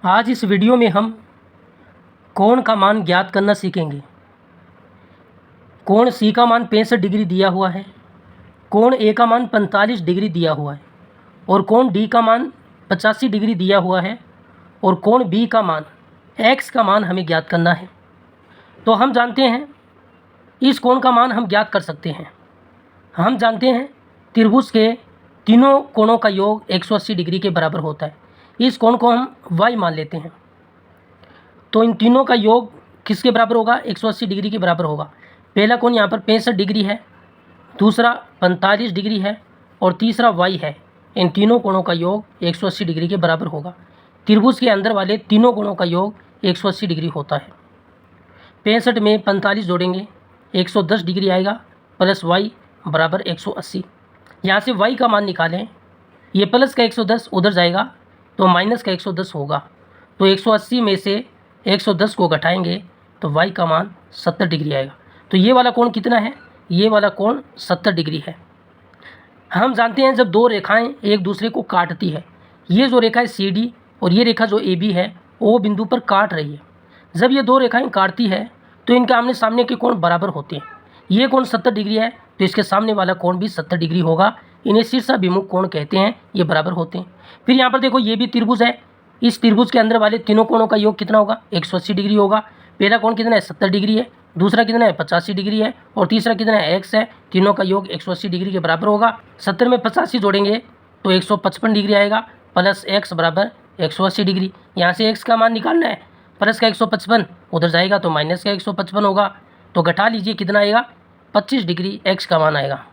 आज इस वीडियो में हम कोण का मान ज्ञात करना सीखेंगे। कोण सी का मान 65 डिग्री दिया हुआ है, कोण ए का मान 45 डिग्री दिया हुआ है और कोण डी का मान 85 डिग्री दिया हुआ है और कोण बी का मान एक्स का मान हमें ज्ञात करना है। तो हम जानते हैं इस कोण का मान हम ज्ञात कर सकते हैं। हम जानते हैं त्रिभुज के तीनों कोणों का योग 180 डिग्री के बराबर होता है। इस कोण को हम y मान लेते हैं। तो इन तीनों का योग किसके बराबर होगा? 180 डिग्री के बराबर होगा। पहला कोण यहाँ पर 65 डिग्री है, दूसरा 45 डिग्री है और तीसरा y है। इन तीनों कोणों का योग 180 डिग्री के बराबर होगा। त्रिभुज के अंदर वाले तीनों कोणों का योग 180 डिग्री होता है। 65 में 45 जोड़ेंगे 110 डिग्री आएगा प्लस y बराबर 180। यहाँ से y का मान निकालें, ये प्लस का 110 उधर जाएगा तो माइनस का 110 होगा। तो 180 में से 110 को घटाएंगे तो y का मान 70 डिग्री आएगा। तो ये वाला कोण कितना है? ये वाला कोण 70 डिग्री है। हम जानते हैं जब दो रेखाएं एक दूसरे को काटती है, ये जो रेखा है CD और ये रेखा जो AB है O बिंदु पर काट रही है। जब ये दो रेखाएं काटती है तो इनके आमने सामने के कोण बराबर होते हैं। ये कोण 70 डिग्री है तो इसके सामने वाला कोण भी 70 डिग्री होगा। इन्हें शीर्षाभिमुख कोण कहते हैं, ये बराबर होते हैं। फिर यहाँ पर देखो ये भी त्रिभुज है। इस त्रिभुज के अंदर वाले तीनों कोणों का योग कितना होगा? 180 डिग्री होगा। पहला कोण कितना है? 70 डिग्री है, दूसरा कितना है? 85 डिग्री है और तीसरा कितना है? x है। तीनों का योग 180 डिग्री के बराबर होगा। 70 में 85 जोड़ेंगे तो 155 डिग्री आएगा प्लस x बराबर 180 डिग्री। यहाँ से x का मान निकालना है, प्लस का 155 उधर जाएगा तो माइनस का 155 होगा। तो घटा लीजिए कितना आएगा? 25 डिग्री x का मान आएगा।